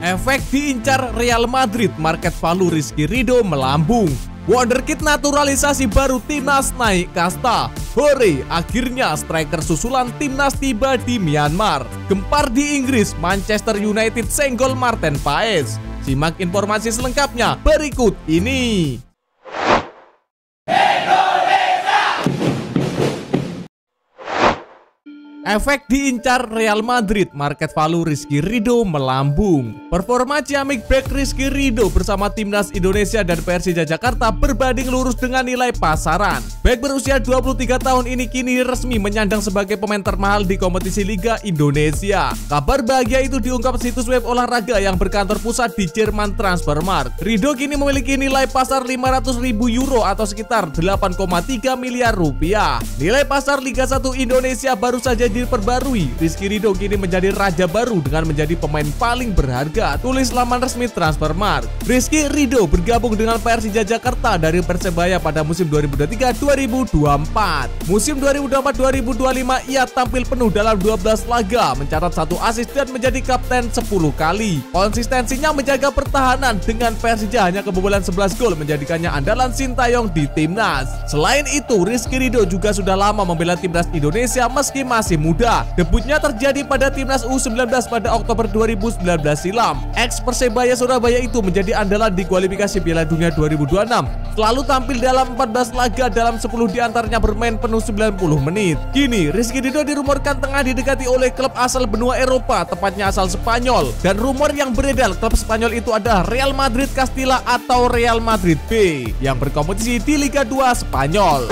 Efek diincar Real Madrid, market value Rizky Ridho melambung. Wonderkid naturalisasi baru timnas naik kasta. Hore, akhirnya striker susulan timnas tiba di Myanmar. Gempar di Inggris, Manchester United senggol Martin Paes. Simak informasi selengkapnya berikut ini. Efek diincar Real Madrid, market value Rizky Ridho melambung. Performa ciamik bek Rizky Ridho bersama timnas Indonesia dan Persija Jakarta berbanding lurus dengan nilai pasaran. Bek berusia 23 tahun ini kini resmi menyandang sebagai pemain termahal di kompetisi Liga Indonesia. Kabar bahagia itu diungkap situs web olahraga yang berkantor pusat di Jerman, Transfermarkt. Ridho kini memiliki nilai pasar 500.000 euro atau sekitar 8,3 miliar rupiah. Nilai pasar Liga 1 Indonesia baru saja diperbarui. Rizky Ridho kini menjadi raja baru dengan menjadi pemain paling berharga, tulis laman resmi Transfermarkt. Rizky Ridho bergabung dengan Persija Jakarta dari Persebaya pada musim 2023-2024. Musim 2024-2025 ia tampil penuh dalam 12 laga, mencatat 1 assist dan menjadi kapten 10 kali. Konsistensinya menjaga pertahanan dengan Persija hanya kebobolan 11 gol menjadikannya andalan Sintayong di timnas. Selain itu, Rizky Ridho juga sudah lama membela timnas Indonesia meski masih muda. Debutnya terjadi pada timnas U19 pada Oktober 2019 silam. Ex Persebaya Surabaya itu menjadi andalan di kualifikasi Piala Dunia 2026. Selalu tampil dalam 14 laga, dalam 10 diantaranya bermain penuh 90 menit. Kini Rizky Ridho dirumorkan tengah didekati oleh klub asal benua Eropa, tepatnya asal Spanyol. Dan rumor yang beredar klub Spanyol itu adalah Real Madrid Castilla atau Real Madrid B yang berkompetisi di Liga 2 Spanyol.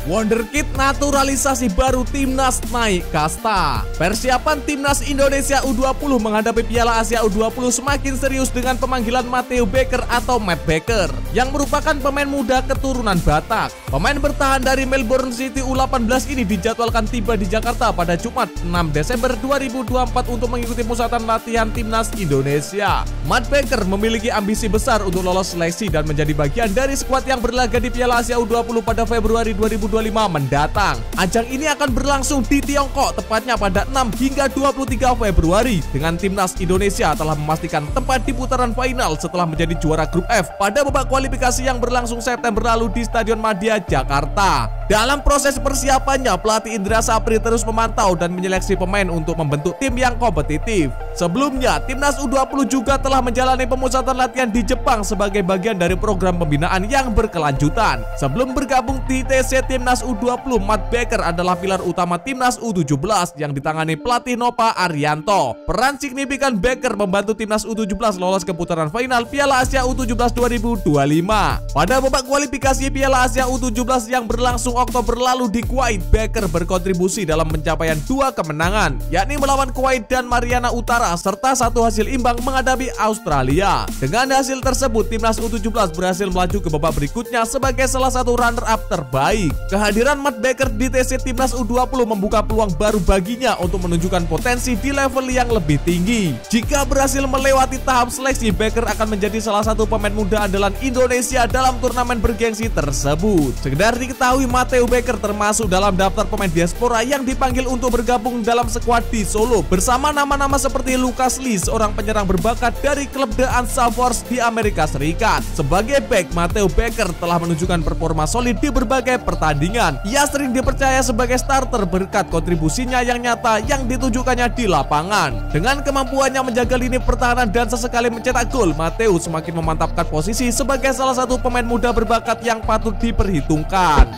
Wonderkid naturalisasi baru timnas naik kasta. Persiapan timnas Indonesia U20 menghadapi Piala Asia U20 semakin serius dengan pemanggilan Matteo Baker atau Matt Baker yang merupakan pemain muda keturunan Batak. Pemain bertahan dari Melbourne City U18 ini dijadwalkan tiba di Jakarta pada Jumat 6 Desember 2024 untuk mengikuti musatan latihan timnas Indonesia. Matt Baker memiliki ambisi besar untuk lolos seleksi dan menjadi bagian dari skuad yang berlaga di Piala Asia U20 pada Februari 2025 mendatang. Ajang ini akan berlangsung di Tiongkok tepatnya pada 6 hingga 23 Februari dengan timnas Indonesia telah memastikan tempat di putaran final setelah menjadi juara grup F pada babak kualifikasi yang berlangsung September lalu di Stadion Madia, Jakarta. Dalam proses persiapannya, pelatih Indra Sapri terus memantau dan menyeleksi pemain untuk membentuk tim yang kompetitif. Sebelumnya, timnas U20 juga telah menjalani pemusatan latihan di Jepang sebagai bagian dari program pembinaan yang berkelanjutan. Sebelum bergabung di TC timnas U20, Matt Baker adalah pilar utama timnas U17 yang ditangani pelatih Nova Arianto. Peran signifikan Baker membantu timnas U17 lolos ke putaran final Piala Asia U17 2025. Pada babak kualifikasi Piala Asia U17 yang berlangsung Oktober lalu di Kuwait, Baker berkontribusi dalam pencapaian 2 kemenangan, yakni melawan Kuwait dan Mariana Utara serta 1 hasil imbang menghadapi Australia. Dengan hasil tersebut, timnas U17 berhasil melaju ke babak berikutnya sebagai salah satu runner-up terbaik. Kehadiran Matt Baker di TC timnas U20 membuka peluang baru baginya untuk menunjukkan potensi di level yang lebih tinggi. Jika berhasil melewati tahap seleksi, Baker akan menjadi salah satu pemain muda andalan Indonesia dalam turnamen bergengsi tersebut. Sekedar diketahui, Matteo Baker termasuk dalam daftar pemain diaspora yang dipanggil untuk bergabung dalam skuad di Solo bersama nama-nama seperti Lucas Lee, seorang penyerang berbakat dari klub The Ansa Force di Amerika Serikat. Sebagai back, Matteo Baker telah menunjukkan performa solid di berbagai pertandingan. Ia sering dipercaya sebagai starter berkat kontribusinya yang nyata yang ditunjukkannya di lapangan. Dengan kemampuannya menjaga lini pertahanan dan sesekali mencetak gol, Matteo semakin memantapkan posisi sebagai salah satu pemain muda berbakat yang patut diperhitungkan.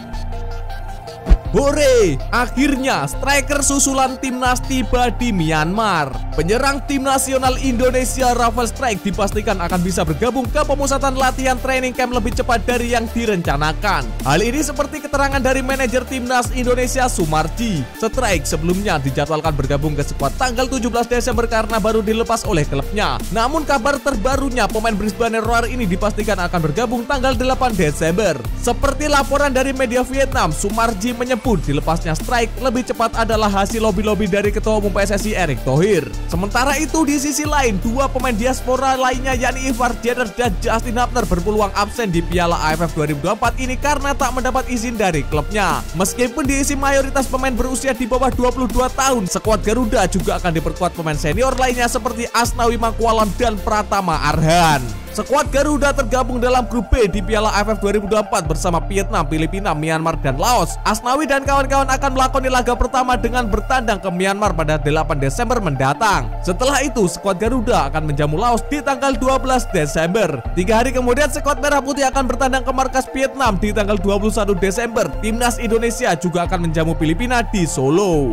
Hore, akhirnya striker susulan timnas tiba di Myanmar. Penyerang tim nasional Indonesia Rafael Strike dipastikan akan bisa bergabung ke pemusatan latihan training camp lebih cepat dari yang direncanakan. Hal ini seperti keterangan dari manajer timnas Indonesia Sumarji. Strike sebelumnya dijadwalkan bergabung ke skuad tanggal 17 Desember karena baru dilepas oleh klubnya. Namun kabar terbarunya, pemain Brisbane Roar ini dipastikan akan bergabung tanggal 8 Desember. Seperti laporan dari media Vietnam, Sumarji menyebut menyebut dilepasnya Strike lebih cepat adalah hasil lobby-lobby dari Ketua Umum PSSI Erick Thohir. Sementara itu di sisi lain, dua pemain diaspora lainnya yakni Ivar Jenner dan Justin Hubner berpeluang absen di Piala AFF 2024 ini karena tak mendapat izin dari klubnya. Meskipun diisi mayoritas pemain berusia di bawah 22 tahun, skuad Garuda juga akan diperkuat pemain senior lainnya seperti Asnawi Mangkualam dan Pratama Arhan. Skuad Garuda tergabung dalam grup B di Piala AFF 2024 bersama Vietnam, Filipina, Myanmar, dan Laos. Asnawi dan kawan-kawan akan melakoni laga pertama dengan bertandang ke Myanmar pada 8 Desember mendatang. Setelah itu, skuad Garuda akan menjamu Laos di tanggal 12 Desember. 3 hari kemudian, skuad Merah Putih akan bertandang ke markas Vietnam di tanggal 21 Desember. Timnas Indonesia juga akan menjamu Filipina di Solo.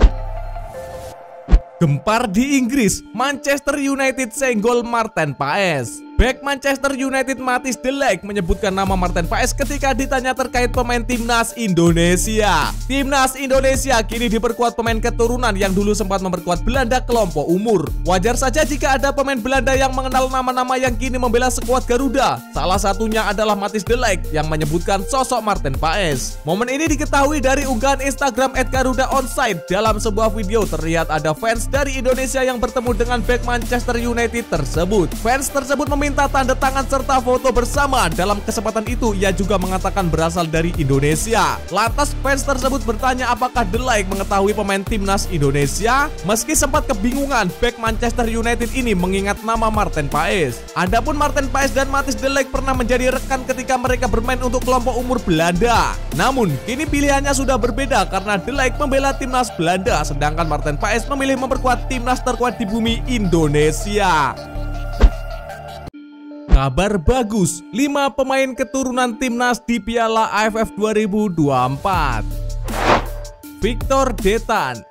Gempar di Inggris, Manchester United senggol Martin Paes. Bek Manchester United Matthijs de Ligt menyebutkan nama Martin Paes ketika ditanya terkait pemain Timnas Indonesia. Timnas Indonesia kini diperkuat pemain keturunan yang dulu sempat memperkuat Belanda kelompok umur. Wajar saja jika ada pemain Belanda yang mengenal nama-nama yang kini membela skuad Garuda. Salah satunya adalah Matthijs de Ligt yang menyebutkan sosok Martin Paes. Momen ini diketahui dari unggahan Instagram @garudaonside. Dalam sebuah video terlihat ada fans dari Indonesia yang bertemu dengan bek Manchester United tersebut. Fans tersebut meminta tanda tangan serta foto bersama. Dalam kesempatan itu, ia juga mengatakan berasal dari Indonesia. Lantas fans tersebut bertanya apakah de Ligt mengetahui pemain Timnas Indonesia. Meski sempat kebingungan, bek Manchester United ini mengingat nama Martin Paes. Adapun Martin Paes dan Matthijs de Ligt pernah menjadi rekan ketika mereka bermain untuk kelompok umur Belanda. Namun, kini pilihannya sudah berbeda karena de Ligt membela Timnas Belanda, sedangkan Martin Paes memilih memperkuat Timnas terkuat di bumi Indonesia. Kabar bagus, 5 pemain keturunan Timnas di Piala AFF 2024. Victor Detan.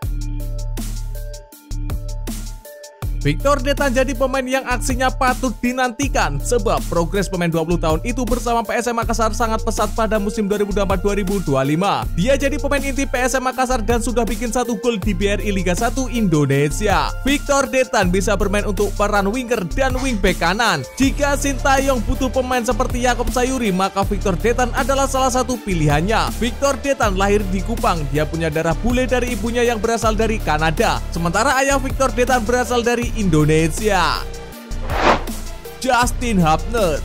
Victor Detan jadi pemain yang aksinya patut dinantikan sebab progres pemain 20 tahun itu bersama PSM Makassar sangat pesat pada musim 2024-2025. Dia jadi pemain inti PSM Makassar dan sudah bikin 1 gol di BRI Liga 1 Indonesia. Victor Detan bisa bermain untuk peran winger dan wingback kanan. Jika Sintayong butuh pemain seperti Yakob Sayuri, maka Victor Detan adalah salah satu pilihannya. Victor Detan lahir di Kupang. Dia punya darah bule dari ibunya yang berasal dari Kanada. Sementara ayah Victor Detan berasal dari Indonesia. Justin Hubner.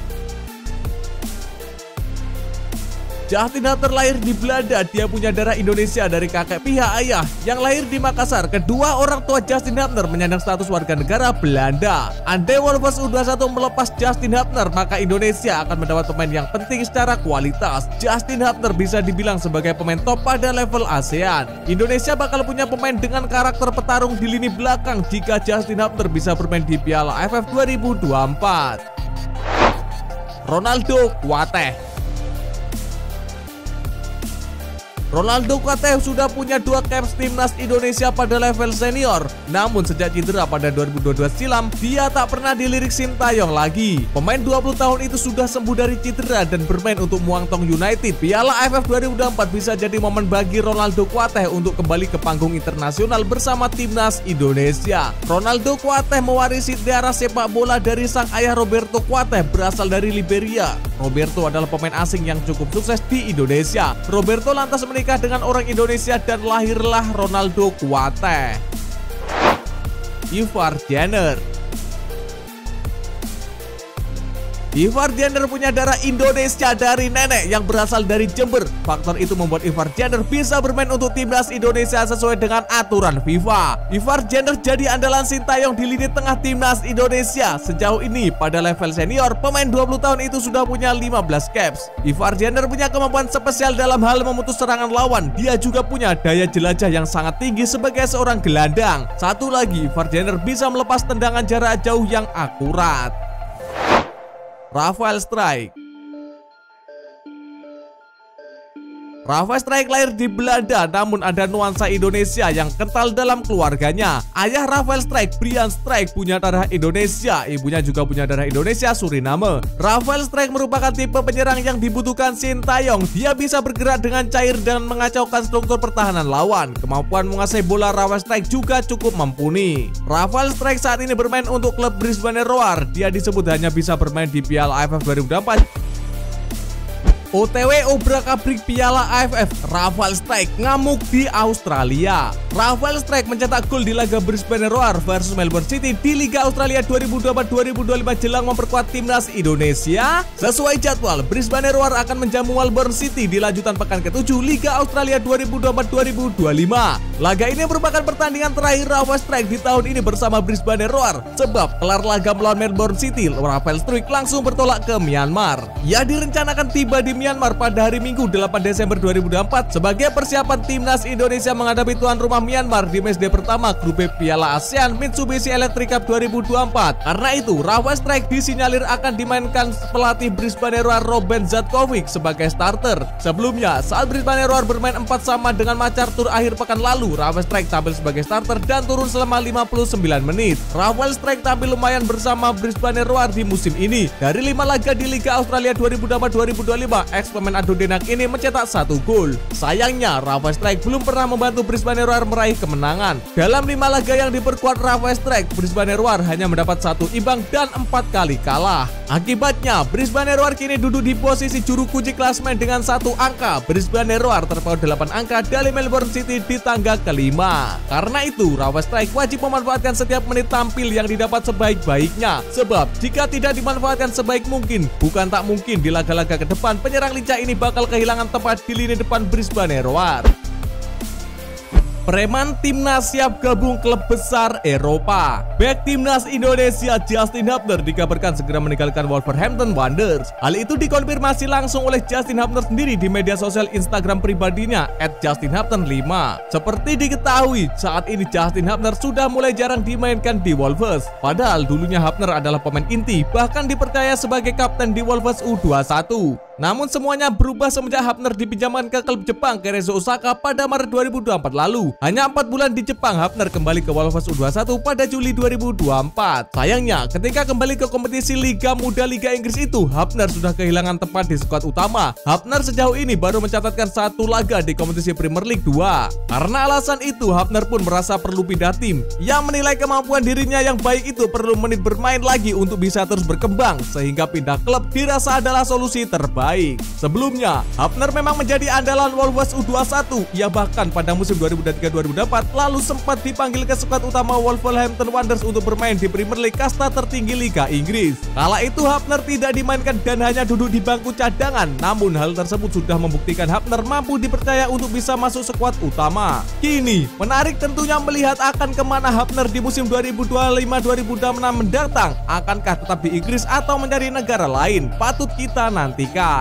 Justin Hubner lahir di Belanda. Dia punya darah Indonesia dari kakek pihak ayah yang lahir di Makassar. Kedua orang tua Justin Hubner menyandang status warga negara Belanda. Andai Wolves U21 melepas Justin Hubner, maka Indonesia akan mendapat pemain yang penting secara kualitas. Justin Hubner bisa dibilang sebagai pemain top pada level ASEAN. Indonesia bakal punya pemain dengan karakter petarung di lini belakang jika Justin Hubner bisa bermain di Piala AFF 2024. Ronaldo Kuateh. Ronaldo Kuateh sudah punya 2 caps Timnas Indonesia pada level senior. Namun sejak cedera pada 2022 silam, dia tak pernah dilirik Sintayong lagi. Pemain 20 tahun itu sudah sembuh dari cedera dan bermain untuk Muangthong United. Piala AFF 2024 bisa jadi momen bagi Ronaldo Kuateh untuk kembali ke panggung internasional bersama Timnas Indonesia. Ronaldo Kuateh mewarisi darah sepak bola dari sang ayah Roberto Kuateh berasal dari Liberia. Roberto adalah pemain asing yang cukup sukses di Indonesia. Roberto lantas menikah dengan orang Indonesia dan lahirlah Ronaldo Kuateh. Ivar Jenner. Ivar Jenner punya darah Indonesia dari nenek yang berasal dari Jember. Faktor itu membuat Ivar Jenner bisa bermain untuk Timnas Indonesia sesuai dengan aturan FIFA. Ivar Jenner jadi andalan Sintayong di lini tengah Timnas Indonesia. Sejauh ini pada level senior, pemain 20 tahun itu sudah punya 15 caps. Ivar Jenner punya kemampuan spesial dalam hal memutus serangan lawan. Dia juga punya daya jelajah yang sangat tinggi sebagai seorang gelandang. Satu lagi, Ivar Jenner bisa melepas tendangan jarak jauh yang akurat. Rafael Strijk. Rafael Strijk lahir di Belanda, namun ada nuansa Indonesia yang kental dalam keluarganya. Ayah Rafael Strijk, Brian Strijk, punya darah Indonesia. Ibunya juga punya darah Indonesia, Suriname. Rafael Strijk merupakan tipe penyerang yang dibutuhkan Sintayong. Dia bisa bergerak dengan cair dan mengacaukan struktur pertahanan lawan. Kemampuan menguasai bola Rafael Strijk juga cukup mumpuni. Rafael Strijk saat ini bermain untuk klub Brisbane Roar. Dia disebut hanya bisa bermain di Piala AFF 2024. OTW obrak-abrik Piala AFF, Rafael Strijk ngamuk di Australia. Rafael Strijk mencetak gol di laga Brisbane Roar versus Melbourne City di Liga Australia 2024-2025 jelang memperkuat timnas Indonesia. Sesuai jadwal, Brisbane Roar akan menjamu Melbourne City di lanjutan pekan ke-7 Liga Australia 2024-2025. Laga ini merupakan pertandingan terakhir Rafael Strijk di tahun ini bersama Brisbane Roar. Sebab kelar laga melawan Melbourne City, Rafael Strijk langsung bertolak ke Myanmar. Ia direncanakan tiba di Myanmar pada hari Minggu 8 Desember 2024 sebagai persiapan timnas Indonesia menghadapi tuan rumah Myanmar di matchday pertama grup B Piala ASEAN Mitsubishi Electric Cup 2024. Karena itu, Rafael Strijk disinyalir akan dimainkan pelatih Brisbane Roar Robin Zatkovic sebagai starter. Sebelumnya, saat Brisbane Roar bermain 4-4 dengan Macarthur akhir pekan lalu, Rafael Strijk tampil sebagai starter dan turun selama 59 menit. Rafael Strijk tampil lumayan bersama Brisbane Roar di musim ini. Dari 5 laga di Liga Australia 2024-2025, ex-pemain Adodenak ini mencetak 1 gol. Sayangnya, Rafael Strijk belum pernah membantu Brisbane Roar meraih kemenangan. Dalam 5 laga yang diperkuat Rafael Strijk, Brisbane Roar hanya mendapat 1 imbang dan 4 kali kalah. Akibatnya, Brisbane Roar kini duduk di posisi juru kunci klasemen dengan 1 angka. Brisbane Roar terpaut 8 angka dari Melbourne City di tangga kelima. Karena itu, Rafael Strijk wajib memanfaatkan setiap menit tampil yang didapat sebaik-baiknya. Sebab, jika tidak dimanfaatkan sebaik mungkin, bukan tak mungkin di laga-laga ke depan penyerang lincah ini bakal kehilangan tempat di lini depan Brisbane Roar. Preman timnas siap gabung klub besar Eropa. Bek timnas Indonesia Justin Hubner dikabarkan segera meninggalkan Wolverhampton Wanderers. Hal itu dikonfirmasi langsung oleh Justin Hubner sendiri di media sosial Instagram pribadinya @JustinHubner5. Seperti diketahui, saat ini Justin Hubner sudah mulai jarang dimainkan di Wolves. Padahal dulunya Hubner adalah pemain inti, bahkan dipercaya sebagai kapten di Wolves U21. Namun semuanya berubah semenjak Hubner dipinjamkan ke klub Jepang Cerezo Osaka pada Maret 2024 lalu. Hanya 4 bulan di Jepang, Hubner kembali ke Wolves U21 pada Juli 2024. Sayangnya, ketika kembali ke kompetisi Liga Muda Liga Inggris itu, Hubner sudah kehilangan tempat di skuad utama. Hubner sejauh ini baru mencatatkan 1 laga di kompetisi Premier League 2. Karena alasan itu, Hubner pun merasa perlu pindah tim. Ia menilai kemampuan dirinya yang baik itu perlu menit bermain lagi untuk bisa terus berkembang, sehingga pindah klub dirasa adalah solusi terbaik. Sebelumnya, Hubner memang menjadi andalan Wolves U21. Ia bahkan pada musim 2023-2024 lalu sempat dipanggil ke skuad utama Wolverhampton Wanderers untuk bermain di Premier League kasta tertinggi Liga Inggris. Kala itu Hubner tidak dimainkan dan hanya duduk di bangku cadangan. Namun hal tersebut sudah membuktikan Hubner mampu dipercaya untuk bisa masuk skuad utama. Kini, menarik tentunya melihat akan kemana Hubner di musim 2025-2026 mendatang. Akankah tetap di Inggris atau mencari negara lain? Patut kita nantikan.